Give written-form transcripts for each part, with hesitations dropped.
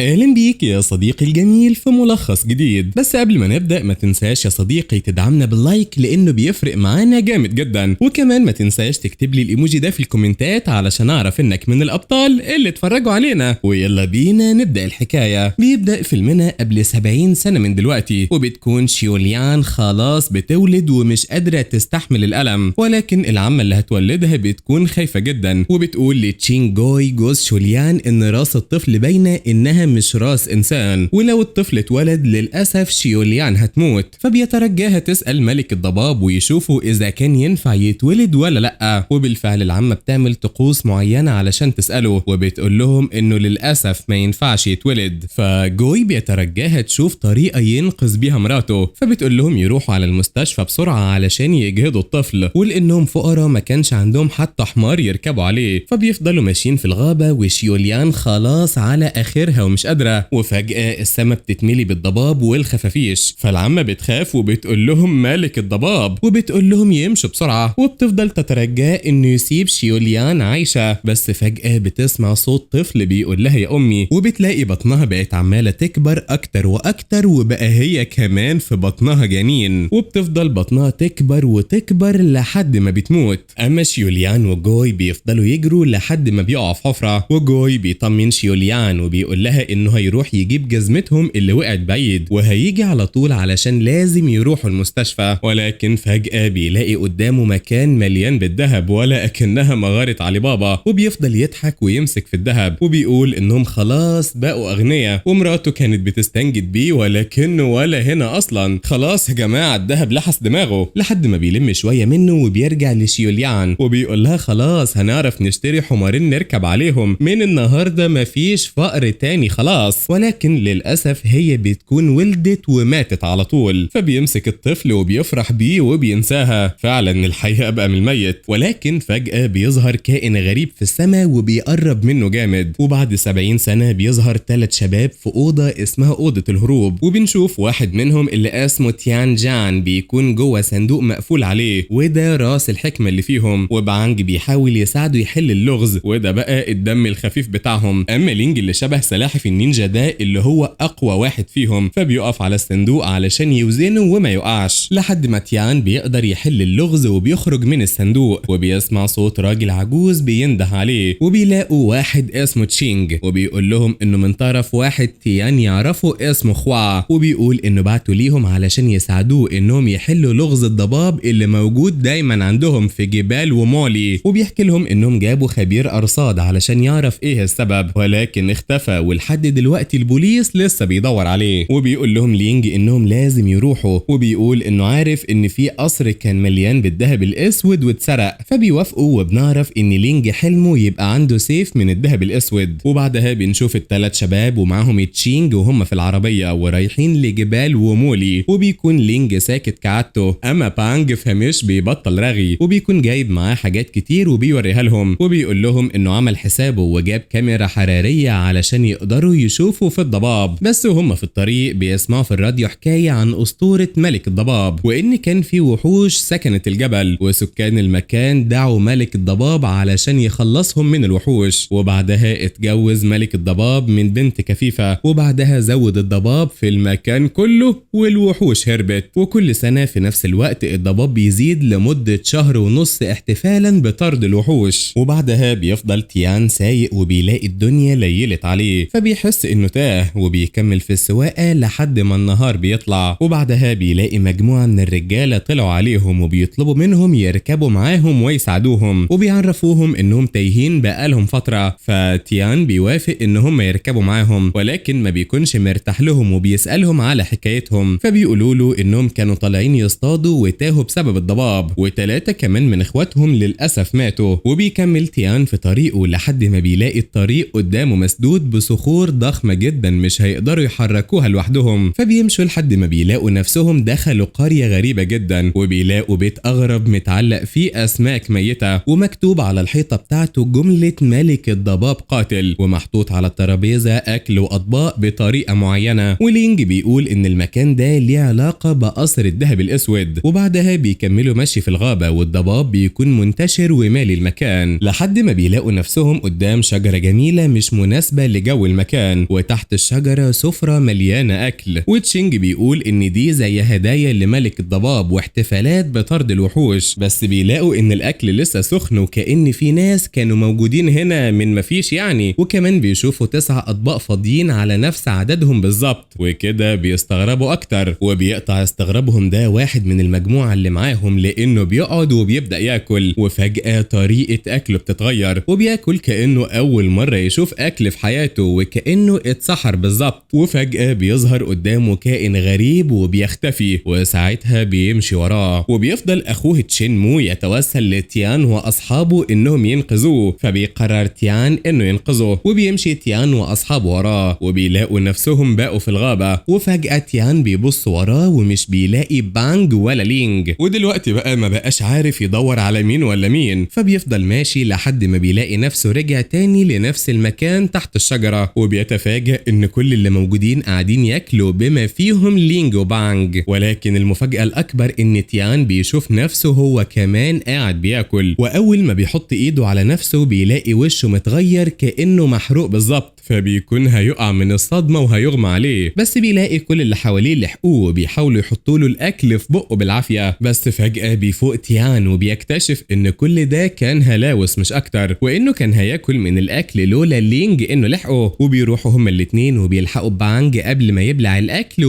اهلا بيك يا صديقي الجميل في ملخص جديد. بس قبل ما نبدأ ما تنساش يا صديقي تدعمنا باللايك لانه بيفرق معانا جامد جدا، وكمان ما تنساش تكتب لي الايموجي ده في الكومنتات علشان اعرف انك من الابطال اللي اتفرجوا علينا. ويلا بينا نبدأ الحكاية. بيبدأ فيلمنا قبل 70 سنة من دلوقتي، وبتكون شيوليان خلاص بتولد ومش قادرة تستحمل الألم، ولكن العمة اللي هتولدها بتكون خايفة جدا وبتقول لتشين جوي جوز شوليان ان راس الطفل باينة انها مش راس انسان، ولو الطفل اتولد للاسف شيوليان هتموت. فبيترجاها تسال ملك الضباب ويشوفوا اذا كان ينفع يتولد ولا لا، وبالفعل العمه بتعمل طقوس معينه علشان تساله، وبتقول لهم انه للاسف ما ينفعش يتولد. فجوي بيترجاها تشوف طريقه ينقذ بيها مراته، فبتقول لهم يروحوا على المستشفى بسرعه علشان يجهضوا الطفل، ولانهم فقراء ما كانش عندهم حتى حمار يركبوا عليه. فبيفضلوا ماشيين في الغابه وشيوليان خلاص على اخرها ومش قادره، وفجاه السما بتتملي بالضباب والخفافيش. فالعمه بتخاف وبتقول لهم مالك الضباب، وبتقول لهم يمشوا بسرعه، وبتفضل تترجاه انه يسيب شيوليان عايشه. بس فجاه بتسمع صوت طفل بيقول لها يا امي، وبتلاقي بطنها بقت عماله تكبر اكتر واكتر، وبقى هي كمان في بطنها جنين، وبتفضل بطنها تكبر وتكبر لحد ما بتموت. اما شيوليان وجوي بيفضلوا يجروا لحد ما بيقعوا في حفره، وجوي بيطمن شيوليان وبيقول لها انه هيروح يجيب جزمتهم اللي وقعت بعيد وهيجي على طول علشان لازم يروحوا المستشفى. ولكن فجأة بيلاقي قدامه مكان مليان بالذهب ولا اكنها مغارة علي بابا، وبيفضل يضحك ويمسك في الذهب وبيقول انهم خلاص بقوا اغنياء. ومراته كانت بتستنجد بيه ولكنه ولا هنا اصلا. خلاص يا جماعة الذهب لحس دماغه، لحد ما بيلم شوية منه وبيرجع لشيوليان وبيقول لها خلاص هنعرف نشتري حمارين نركب عليهم، من النهارده مفيش فقر تاني خلاص. ولكن للأسف هي بتكون ولدت وماتت على طول. فبيمسك الطفل وبيفرح بيه وبينساها، فعلا الحقيقة بقى من الميت. ولكن فجأة بيظهر كائن غريب في السماء وبيقرب منه جامد، وبعد 70 سنة بيظهر 3 شباب في أوضة اسمها أوضة الهروب، وبنشوف واحد منهم اللي اسمه تيان جان بيكون جوه صندوق مقفول عليه، وده راس الحكمة اللي فيهم، وبانج بيحاول يساعده يحل اللغز، وده بقى الدم الخفيف بتاعهم. أما لينج اللي شبه سلاحف النينجا ده اللي هو اقوى واحد فيهم، فبيقف على الصندوق علشان يوزنه وما يقعش، لحد ما تيان بيقدر يحل اللغز وبيخرج من الصندوق، وبيسمع صوت راجل عجوز بينده عليه، وبيلاقوا واحد اسمه تشينج وبيقول لهم انه من طرف واحد تيان يعرفه اسمه خوا، وبيقول انه بعتوا ليهم علشان يساعدوه انهم يحلوا لغز الضباب اللي موجود دايما عندهم في جبال ومولي، وبيحكي لهم انهم جابوا خبير ارصاد علشان يعرف ايه السبب، ولكن اختفى ولحد دلوقتي البوليس لسه بيدور عليه. وبيقول لهم لينج انهم لازم يروحوا، وبيقول انه عارف ان في قصر كان مليان بالذهب الاسود واتسرق، فبيوافقوا. وبنعرف ان لينج حلمه يبقى عنده سيف من الذهب الاسود. وبعدها بنشوف ال3 شباب ومعاهم تشينج وهم في العربيه ورايحين لجبال ومولي، وبيكون لينج ساكت كعادته، اما بانج فمش بيبطل رغي، وبيكون جايب معاه حاجات كتير وبيوريها لهم، وبيقول لهم انه عمل حسابه وجاب كاميرا حراريه علشان يقدروا يشوفوا في الضباب. بس وهم في الطريق بيسمعوا في الراديو حكايه عن اسطوره ملك الضباب، وان كان في وحوش سكنت الجبل، وسكان المكان دعوا ملك الضباب علشان يخلصهم من الوحوش. وبعدها اتجوز ملك الضباب من بنت كفيفه، وبعدها زود الضباب في المكان كله والوحوش هربت. وكل سنه في نفس الوقت الضباب بيزيد لمده شهر ونص احتفالا بطرد الوحوش. وبعدها بيفضل تيان سايق وبيلاقي الدنيا ليلت عليه، فبيحس انه تاه وبيكمل في السواقه لحد ما النهار بيطلع. وبعدها بيلاقي مجموعه من الرجاله طلعوا عليهم وبيطلبوا منهم يركبوا معاهم ويساعدوهم، وبيعرفوهم انهم تايهين بقالهم فتره. فتيان بيوافق ان هم يركبوا معاهم، ولكن ما بيكونش مرتاح لهم وبيسالهم على حكايتهم. فبيقولوا له انهم كانوا طالعين يصطادوا وتاهوا بسبب الضباب، و3 كمان من اخواتهم للاسف ماتوا. وبيكمل تيان في طريقه لحد ما بيلاقي الطريق قدامه مسدود بصخور ضخمه جدا مش هيقدروا يحركوها لوحدهم. فبيمشوا لحد ما بيلاقوا نفسهم دخلوا قريه غريبه جدا، وبيلاقوا بيت اغرب متعلق فيه اسماك ميته، ومكتوب على الحيطه بتاعته جمله ملك الضباب قاتل، ومحطوط على الترابيزه اكل واطباق بطريقه معينه. ولينج بيقول ان المكان ده ليه علاقه بقصر الذهب الاسود. وبعدها بيكملوا مشي في الغابه والضباب بيكون منتشر ومالي المكان، لحد ما بيلاقوا نفسهم قدام شجره جميله مش مناسبه لجو المكان. المكان، وتحت الشجرة سفرة مليانة أكل، وتشينج بيقول إن دي زي هدايا لملك الضباب واحتفالات بطرد الوحوش، بس بيلاقوا إن الأكل لسه سخن وكأن في ناس كانوا موجودين هنا من مفيش يعني، وكمان بيشوفوا 9 أطباق فاضيين على نفس عددهم بالظبط، وكده بيستغربوا أكتر، وبيقطع استغرابهم ده واحد من المجموعة اللي معاهم لأنه بيقعد وبيبدأ ياكل، وفجأة طريقة أكله بتتغير وبياكل كأنه أول مرة يشوف أكل في حياته وكأنه اتسحر بالظبط، وفجأة بيظهر قدامه كائن غريب وبيختفي، وساعتها بيمشي وراه، وبيفضل أخوه تشين مو يتوسل لتيان وأصحابه إنهم ينقذوه، فبيقرر تيان إنه ينقذه، وبيمشي تيان وأصحابه وراه، وبيلاقوا نفسهم بقوا في الغابة، وفجأة تيان بيبص وراه ومش بيلاقي بانج ولا لينج، ودلوقتي بقى ما بقاش عارف يدور على مين ولا مين، فبيفضل ماشي لحد ما بيلاقي نفسه رجع تاني لنفس المكان تحت الشجرة، وبيتفاجأ إن كل اللي موجودين قاعدين ياكلوا بما فيهم لينج وبانج، ولكن المفاجأة الأكبر إن تيان بيشوف نفسه هو كمان قاعد بياكل، وأول ما بيحط إيده على نفسه بيلاقي وشه متغير كأنه محروق بالظبط، فبيكون هيقع من الصدمة وهيغمى عليه، بس بيلاقي كل اللي حواليه لحقوه وبيحاولوا يحطوا له الأكل في بقه بالعافية، بس فجأة بيفوق تيان وبيكتشف إن كل ده كان هلاوس مش أكتر، وإنه كان هياكل من الأكل لولا لينج إنه لحقه، وبيروحوا هما الاتنين وبيلحقوا بانج قبل ما يبلع الأكل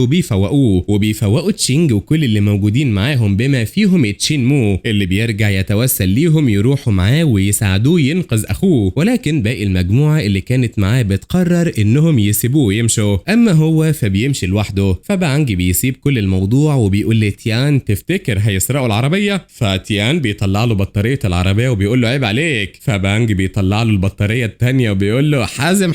وبيفوقوا تشينج وكل اللي موجودين معاهم بما فيهم تشين مو اللي بيرجع يتوسل ليهم يروحوا معاه ويساعدوه ينقذ أخوه، ولكن باقي المجموعة اللي كانت معاه بتقرر إنهم يسيبوه ويمشوا، أما هو فبيمشي لوحده، فبانج بيسيب كل الموضوع وبيقول لتيان تفتكر هيسرقوا العربية؟ فتيان بيطلع له بطارية العربية وبيقول له عيب عليك، فبانج بيطلع له البطارية التانية وبيقول له حازم.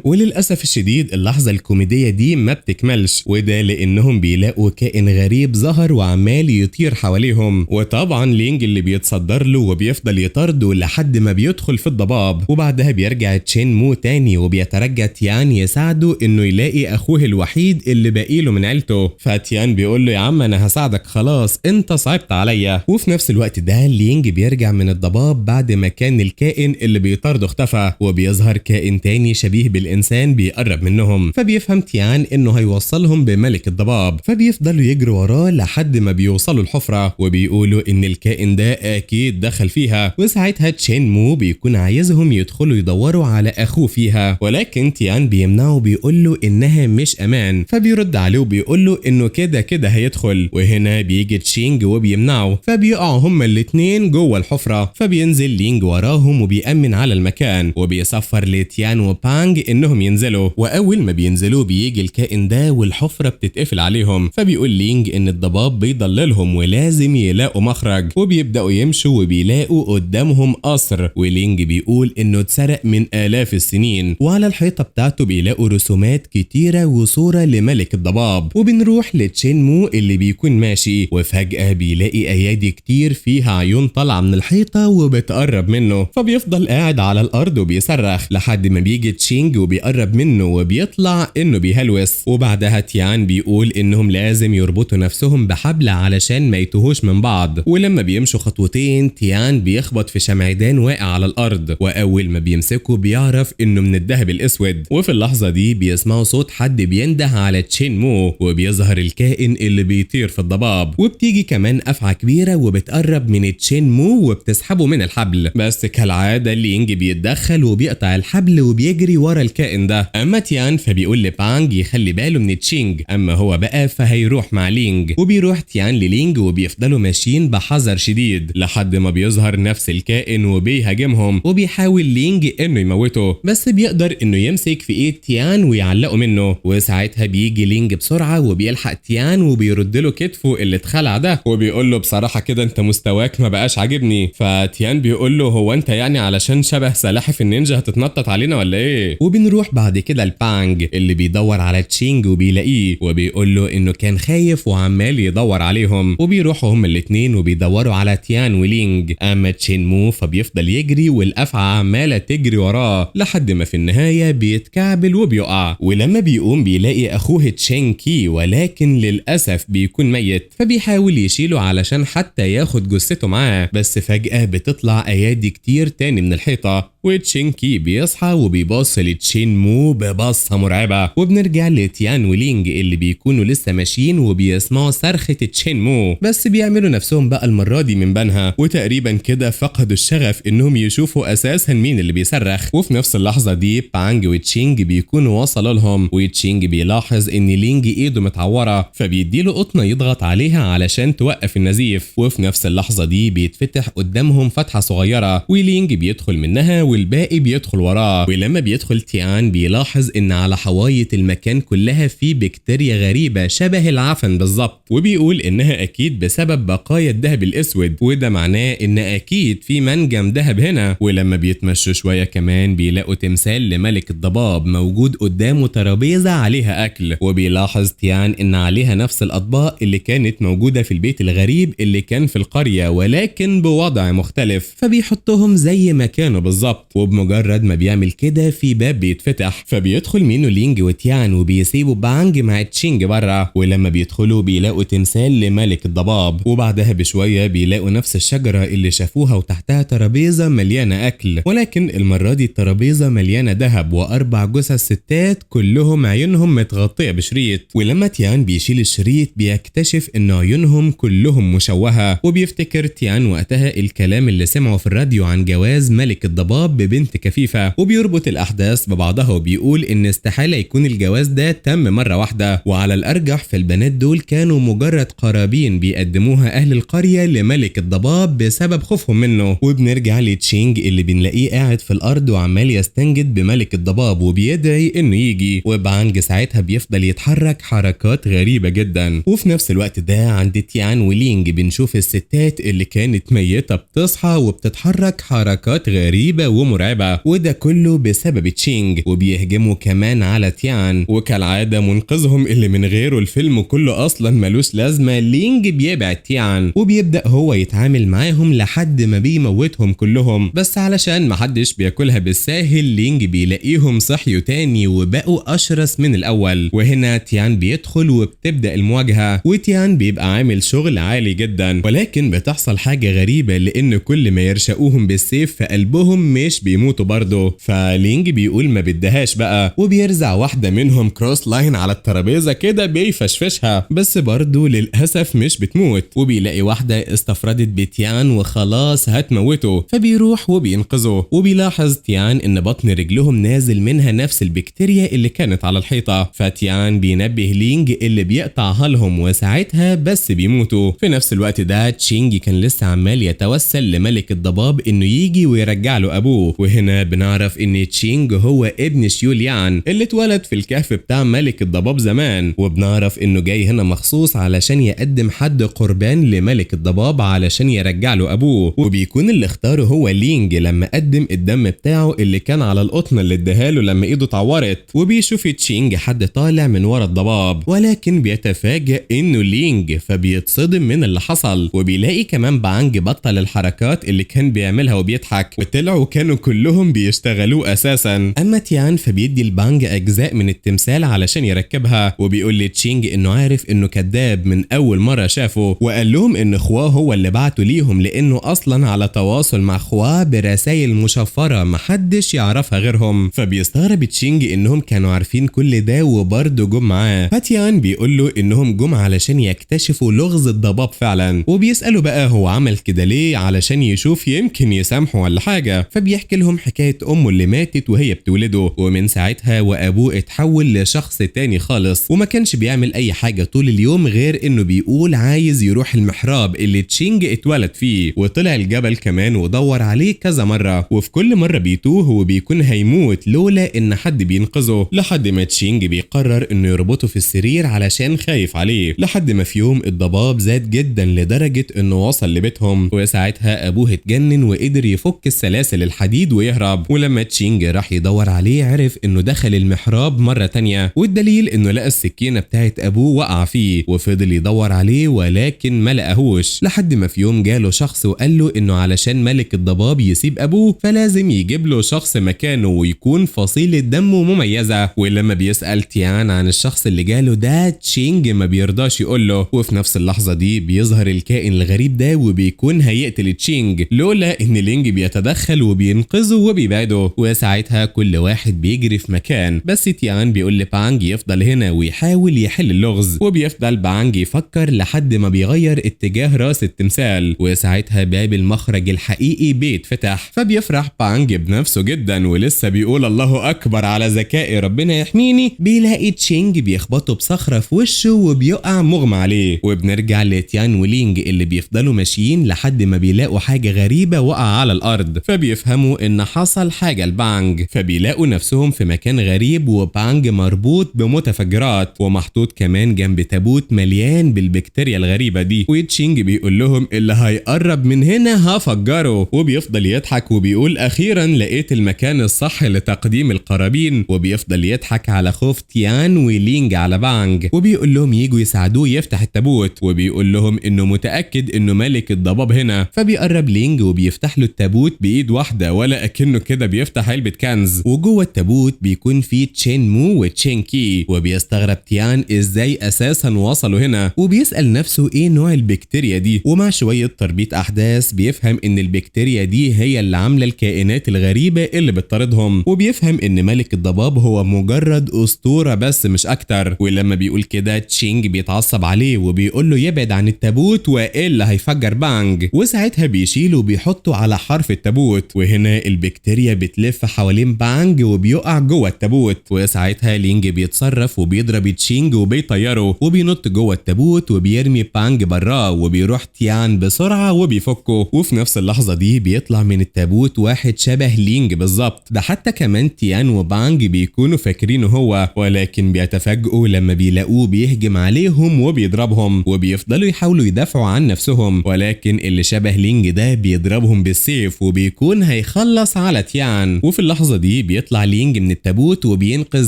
وللأسف الشديد اللحظة الكوميدية دي ما بتكملش، وده لأنهم بيلاقوا كائن غريب ظهر وعمال يطير حواليهم، وطبعا لينج اللي بيتصدر له وبيفضل يطارده لحد ما بيدخل في الضباب، وبعدها بيرجع تشين مو تاني وبيترجى تيان يساعده انه يلاقي اخوه الوحيد اللي باقيله من عيلته، فتيان بيقول له يا عم انا هساعدك خلاص انت صعبت عليا، وفي نفس الوقت ده لينج بيرجع من الضباب بعد ما كان الكائن اللي بيطارده اختفى، وبيظهر كائن تاني شبيه بالانسان بيقرب منهم، فبيفهم تيان انه هيوصلهم بملك الضباب، فبيفضلوا يجروا وراه لحد ما بيوصلوا الحفرة، وبيقولوا ان الكائن ده اكيد دخل فيها، وساعتها تشين مو بيكون عايزهم يدخلوا يدوروا على اخوه فيها، ولكن تيان بيمنعه بيقول له انها مش امان، فبيرد عليه وبيقول له انه كده هيدخل، وهنا بيجي تشينج وبيمنعه، فبيقعوا هما الاتنين جوه الحفرة، فبينزل لينج وراهم وبيأمن على المكان، وبيصفر لتيان وبانج انهم ينزلوا، واول ما بينزلوا بيجي الكائن ده والحفرة بتتقفل عليهم، فبيقول لينج ان الضباب بيضللهم ولازم يلاقوا مخرج، وبيبدأوا يمشوا وبيلاقوا قدامهم قصر، ولينج بيقول انه اتسرق من آلاف السنين، وعلى الحيطة بتاعته بيلاقوا رسومات كتيرة وصورة لملك الضباب، وبنروح لتشين مو اللي بيكون ماشي، وفجأة بيلاقي ايادي كتير فيها عيون طالعة من الحيطة وبتقرب منه، فبيفضل قاعد على الارض وبيصرخ لحد ما بيجي تشينج وبيقرب منه وبيطلع انه بيهلوس، وبعدها تيان بيقول انهم لازم يربطوا نفسهم بحبل علشان ما يتوهوش من بعض، ولما بيمشوا خطوتين تيان بيخبط في شمعدان واقع على الارض، واول ما بيمسكه بيعرف انه من الذهب الاسود، وفي اللحظة دي بيسمعوا صوت حد بينده على تشين مو، وبيظهر الكائن اللي بيطير في الضباب، وبتيجي كمان افعى كبيرة وبتقرب من تشين مو وبتسحبه من الحبل، بس كالعادة لينج بيتدخل وبيقطع الحبل وبيجري ورا الكائن ده، اما تيان فبيقول لبانج يخلي باله من تشينج، اما هو بقى فهيروح مع لينج، وبيروح تيان للينج وبيفضلوا ماشيين بحذر شديد لحد ما بيظهر نفس الكائن وبيهاجمهم، وبيحاول لينج انه يموته، بس بيقدر انه يمسك في ايد تيان ويعلقه منه، وساعتها بيجي لينج بسرعة وبيلحق تيان وبيرد له كتفه اللي اتخلع ده، وبيقول له بصراحة كده انت مستواك ما بقاش عاجبني، فتيان بيقول له هو انت يعني علشان شبه سلاحف النينجا هتتنطط علينا ولا ايه؟ وبنروح بعد كده لبانج اللي بيدور على تشينج وبيلاقيه، وبيقول له انه كان خايف وعمال يدور عليهم، وبيروحوا هما الاتنين وبيدوروا على تيان ولينج، اما تشين مو فبيفضل يجري والافعى عمالة تجري وراه لحد ما في النهاية النهاية بيتكعبل وبيقع، ولما بيقوم بيلاقي أخوه تشين كي ولكن للأسف بيكون ميت، فبيحاول يشيله علشان حتى ياخد جثته معاه، بس فجأة بتطلع أيادي كتير تاني من الحيطة، وتشين كي بيصحى وبيبص لتشين مو ببصة مرعبة. وبنرجع لتيان ولينج اللي بيكونوا لسه ماشيين وبيسمعوا صرخة تشين مو، بس بيعملوا نفسهم بقى المرة دي من بنها، وتقريبا كده فقدوا الشغف انهم يشوفوا اساسا مين اللي بيصرخ. وفي نفس اللحظة دي بانج وتشينج بيكونوا وصلوا لهم، وتشينج بيلاحظ ان لينج ايده متعورة، فبيديله قطنة يضغط عليها علشان توقف النزيف. وفي نفس اللحظة دي بيتفتح قدامهم فتحة صغيرة، ولينج بيدخل منها والباقي بيدخل وراه. ولما بيدخل تيان بيلاحظ ان على حوايط المكان كلها في بكتيريا غريبة شبه العفن بالظبط، وبيقول انها اكيد بسبب بقايا الذهب الاسود، وده معناه ان اكيد في منجم ذهب هنا. ولما بيتمشوا شوية كمان بيلاقوا تمثال لملك الضباب موجود قدامه ترابيزة عليها اكل، وبيلاحظ تيان ان عليها نفس الاطباق اللي كانت موجودة في البيت الغريب اللي كان في القرية ولكن بوضع مختلف، فبيحطهم زي ما كانوا بالظبط. وبمجرد ما بيعمل كده في باب بيتفتح، فبيدخل منه لينج وتيان وبيسيبوا بانج مع تشينج بره. ولما بيدخلوا بيلاقوا تمثال لملك الضباب، وبعدها بشوية بيلاقوا نفس الشجرة اللي شافوها وتحتها ترابيزة مليانة أكل، ولكن المرة دي الترابيزة مليانة ذهب وأربع جثث ستات كلهم عيونهم متغطية بشريط. ولما تيان بيشيل الشريط بيكتشف إن عيونهم كلهم مشوهة، وبيفتكر تيان وقتها الكلام اللي سمعه في الراديو عن جواز ملك الضباب ببنت كفيفة، وبيربط الأحداث ببعضها وبيقول إن استحالة يكون الجواز ده تم مرة واحدة، وعلى الأرجح فالبنات دول كانوا مجرد قرابين بيقدموها أهل القرية لملك الضباب بسبب خوفهم منه. وبنرجع لتشينج اللي بنلاقيه قاعد في الأرض وعمال يستنجد بملك الضباب وبيدعي إنه يجي، وبانج ساعتها بيفضل يتحرك حركات غريبة جدا. وفي نفس الوقت ده عند تيان ولينج بنشوف الستات اللي كانت ميتة بتصحى وبتتحرك حركات غريبة ومرعبة، وده كله بسبب تشينج. وبيهجموا كمان على تيان، وكالعادة منقذهم اللي من غيره الفيلم كله أصلا ملوش لازمة لينج بيبعد تيان، وبيبدأ هو يتعامل معاهم لحد ما بيموتهم كلهم، بس علشان محدش بياكلها بالساهل لينج بيلاقيهم صحيوا تاني وبقوا أشرس من الأول. وهنا تيان بيدخل وبتبدأ المواجهة، وتيان بيبقى عامل شغل عالي جدا، ولكن بتحصل حاجة غريبة لأن كل ما يرشقوهم بالسيف فقلبهم مش بيموتوا برضه، فلينج بيقول ما بدهاش بقى، وبيرزع واحدة منهم كروس لاين على الترابيزة كده بيفشفشها، بس برضه للأسف مش بتموت. وبيلاقي واحدة استفردت بتيان وخلاص هتموته، فبيروح وبينقذه. وبيلاحظ تيان ان بطن رجلهم نازل منها نفس البكتيريا اللي كانت على الحيطة، فتيان بينبه لينج اللي بيقطعها لهم، وساعتها بس بيموتوا. في نفس الوقت ده تشينج كان لسه عمال يتوسل لملك الضباب انه يجي ويرجع له ابوه، وهنا بنعرف ان تشينج هو ابن شيوليان اللي اتولد في الكهف بتاع ملك الضباب زمان، وبنعرف انه جاي هنا مخصوص علشان يقدم حد قربان لملك الضباب علشان يرجع له ابوه. وبيكون اللي اختاره هو لينج لما قدم الدم بتاعه اللي كان على القطن اللي اداهاله لما ايده اتعورت. وبيشوف تشينج حد طالع من ورا الضباب، ولكن بيتفاجئ انه لينج، فبيتصدم من اللي حصل. وبيلاقي كمان بانج بطل الحركات اللي كان بيعملها وبيضحك، وطلعوا كانوا كلهم بيشتغلوه اساسا. اما تيان فبيدي البانج اجزاء من التمثال علشان يركبها، وبيقول لتشينج انه عارف انه كذاب من اول مره شافه، وقال لهم ان خواه هو اللي بعته ليهم لانه اصلا على تواصل مع خواه برسائل مشفره محدش يعرفها غيرهم. فبيستغرب تشينج انهم كانوا عارفين كل ده وبرضه جم معاه. فتيان بيقول له انهم جم علشان يكتشفوا لغز الضباب فعلا، وبيساله بقى هو عمل كده ليه علشان يشوف يمكن يسامحه ولا حاجه. فبيحكي لهم حكايه امه اللي ماتت وهي بتولده، ومن ساعتها وابوه اتحول لشخص تاني خالص، وما كانش بيعمل اي حاجه طول اليوم غير انه بيقول عايز يروح المحراب اللي تشينج اتولد فيه. وطلع الجبل كمان ودور عليه كذا مره، وفي كل مره بيتوه وبيكون هيموت لولا ان حد بينقذه، لحد ما تشينج بيقرر انه يربطه في السرير علشان خايف عليه. لحد ما في يوم الضباب زاد جدا لدرجه انه وصل لبيتهم، وساعتها ابوه اتجنن وقدر يفك السلاسل الحديد ويهرب. ولما تشينج راح يدور عليه عرف انه دخل المحراب مره تانية، والدليل انه لقى السكينه بتاعت ابوه وقع فيه، وفضل يدور عليه ولكن ما لقاهوش، لحد ما في يوم جاله شخص وقال له انه علشان ملك الضباب يسيب ابوه فلازم يجيب له شخص مكانه وبيكون فصيلة دمه مميزة. ولما بيسأل تيان عن الشخص اللي جاله ده، تشينج ما بيرضاش يقوله، وفي نفس اللحظة دي بيظهر الكائن الغريب ده وبيكون هيقتل تشينج لولا ان لينج بيتدخل وبينقذه وبيبعده. وساعتها كل واحد بيجري في مكان، بس تيان بيقول لبانج يفضل هنا ويحاول يحل اللغز، وبيفضل بانج يفكر لحد ما بيغير اتجاه راس التمثال. وساعتها باب المخرج الحقيقي بيتفتح، فبيفرح بانج بنفسه جدا ولسه بيقول الله اكبر على ذكائي ربنا يحميني، بيلاقي تشينج بيخبطه بصخرة في وشه وبيقع مغمى عليه. وبنرجع لتيان ولينج اللي بيفضلوا ماشيين لحد ما بيلاقوا حاجة غريبة وقع على الارض، فبيفهموا ان حصل حاجة لبانج، فبيلاقوا نفسهم في مكان غريب وبانج مربوط بمتفجرات ومحطوط كمان جنب تابوت مليان بالبكتيريا الغريبة دي. وتشينج بيقول لهم اللي هيقرب من هنا هفجره، وبيفضل يضحك وبيقول اخيرا لقيت المكان الصح لتقديم القرابين. وبيفضل يضحك على خوف تيان ولينج على بانج، وبيقول لهم ييجوا يساعدوه يفتح التابوت، وبيقول لهم انه متأكد انه ملك الضباب هنا. فبيقرب لينج وبيفتح له التابوت بايد واحدة ولا اكنه كده بيفتح علبة كنز، وجوه التابوت بيكون فيه تشين مو وتشين كي. وبيستغرب تيان ازاي اساسا وصلوا هنا، وبيسأل نفسه ايه نوع البكتيريا دي. ومع شوية تربيط احداث بيفهم ان البكتيريا دي هي اللي عاملة الكائنات الغريبة اللي بتطاردهم، وبيفهم ان ملك الضباب هو مجرد اسطورة بس مش اكتر. ولما بيقول كده تشينج بيتعصب عليه وبيقول له يبعد عن التابوت والا هيفجر بانج. وساعتها بيشيله وبيحطه على حرف التابوت، وهنا البكتيريا بتلف حوالين بانج وبيقع جوه التابوت. وساعتها لينج بيتصرف وبيضرب تشينج وبيطيره وبينط جوه التابوت وبيرمي بانج براه، وبيروح تيان بسرعة وبيفكه. وفي نفس اللحظة دي بيطلع من التابوت واحد شبه لينج بالظبط، ده حتى كمان تيان وبانج بيكونوا فاكرينه هو، ولكن بيتفاجئوا لما بيلاقوه بيهجم عليهم وبيضربهم، وبيفضلوا يحاولوا يدافعوا عن نفسهم، ولكن اللي شبه لينج ده بيضربهم بالسيف وبيكون هيخلص على تيان. وفي اللحظة دي بيطلع لينج من التابوت وبينقذ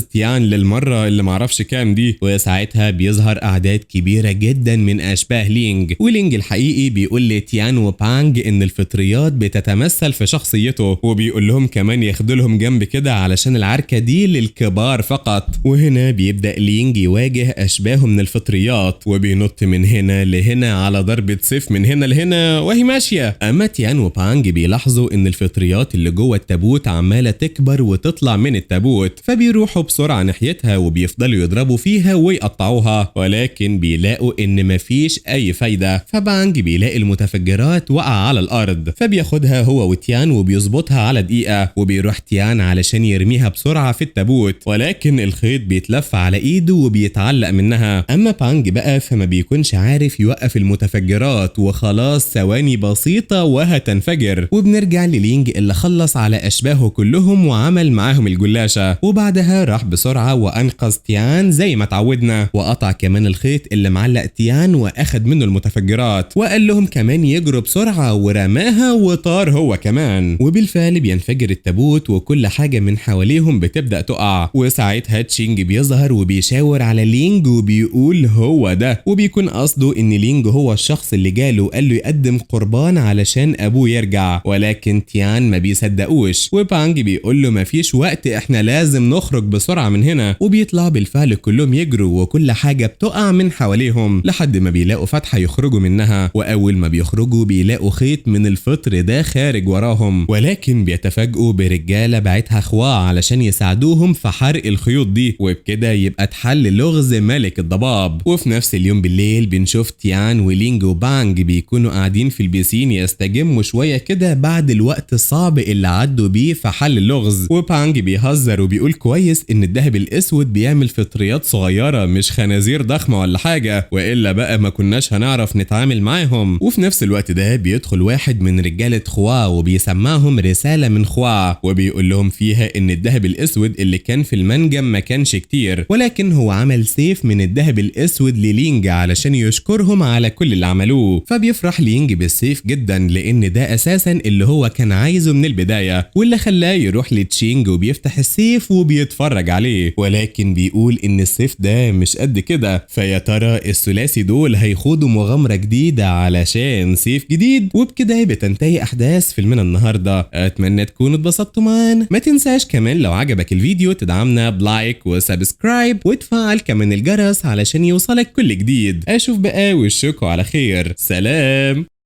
تيان للمرة اللي معرفش كام دي. وساعتها بيظهر أعداد كبيرة جدا من أشباه لينج، ولينج الحقيقي بيقول لتيان وبانج إن الفطريات بتتمثل في شخصيته، وبيقول لهم كمان ياخدوا لهم جنب كده علشان العركة دي للكبار فقط. وهنا بيبدأ لينج يواجه أشباهه من الفطريات وبينط من هنا لهنا على ضربة سيف من هنا لهنا وهي ماشية. أما تيان وبانج بيلاحظوا إن الفطريات اللي جوه التابوت عمالة تكبر وتطلع من التابوت، فبيروحوا بسرعة ناحيتها وبيفضلوا يضربوا فيها ويقطعوها، ولكن بيلاقوا إن مفيش أي فايدة. فبانج بيلاقي المتفجرات وقع على الأرض، فبياخدها هو وتيان وبيظبطها على دقيقة، وبيروح تيان علشان يرميها بسرعة في التابوت، ولكن الخيط بيتلف على إيده وبيتعلق منها. أما بانج بقى فما بيكونش عارف يوقف المتفجرات، وخلاص ثواني بسيطة وهتنفجر. وبنرجع للينج اللي خلص على أشباهه كلهم وعمل معاهم الجلاشة، وبعدها راح بسرعة وأنقذ تيان زي ما تعودنا، وقطع كمان الخيط اللي معلق تيان وأخد منه المتفجرات، وقال لهم كمان يجروا بسرعة ورماها وطار هو كمان. وبالفعل بينفجر التابوت وكل حاجة من حواليهم بتبدأ تقع. وساعتها تشينج بيظهر وبيشاور على لينج وبيقول هو ده، وبيكون قصده ان لينج هو الشخص اللي جاله وقال له يقدم قربان علشان ابوه يرجع، ولكن تيان ما بيصدقوش. وبانج بيقول له مفيش وقت، احنا لازم نخرج بسرعة من هنا. وبيطلع بالفعل كلهم يجروا وكل حاجة بتقع من حواليهم لحد ما بيلاقوا فتحة يخرجوا منها، واول ما بيخرجوا بيلاقوا خيط من الفطر ده خارج وراهم، ولكن بيتفاجئوا برجالة بعتها خواء علشان يساعدوهم في حرق الخيوط دي، وبكده يبقى اتحل لغز ملك الضباب. وفي نفس اليوم بالليل بنشوف تيان ولينج وبانج بيكونوا قاعدين في البيسين يستجموا شوية كده بعد الوقت الصعب اللي عدوا بيه في حل اللغز. وبانج بيهزر وبيقول كويس ان الذهب الاسود بيعمل فطريات صغيرة مش خنازير ضخمة ولا حاجة، والا بقى ما كناش هنعرف نتعامل معاهم. وفي نفس الوقت ده بيدخل واحد من رجالة خوا وبيسمعهم رسالة من خوا، وبيقول لهم فيها ان الذهب الاسود اللي كان في المنجم ما كانش كتير، ولكن هو عمل سيف من الذهب الاسود للينج علشان يشكرهم على كل اللي عملوه. فبيفرح لينج بالسيف جدا لان ده اساسا اللي هو كان عايزه من البداية، واللي خلاه يروح لتشينج وبيفتح السيف وبيتفرج عليه، ولكن بيقول ان السيف ده مش قد كده. فيا ترى الثلاثي دول هيخوضوا مغامرة جديدة علشان سيف جديد. وبكده بتنتهي احداث فيلمنا النهارده. اتمنى تكونوا اتبسطتوا معانا. ما تنساش كمان لو عجبك الفيديو تدعمنا بلايك وسبسكرايب وتفعل كمان الجرس علشان يوصلك كل جديد. اشوف بقى وشكوا على خير، سلام.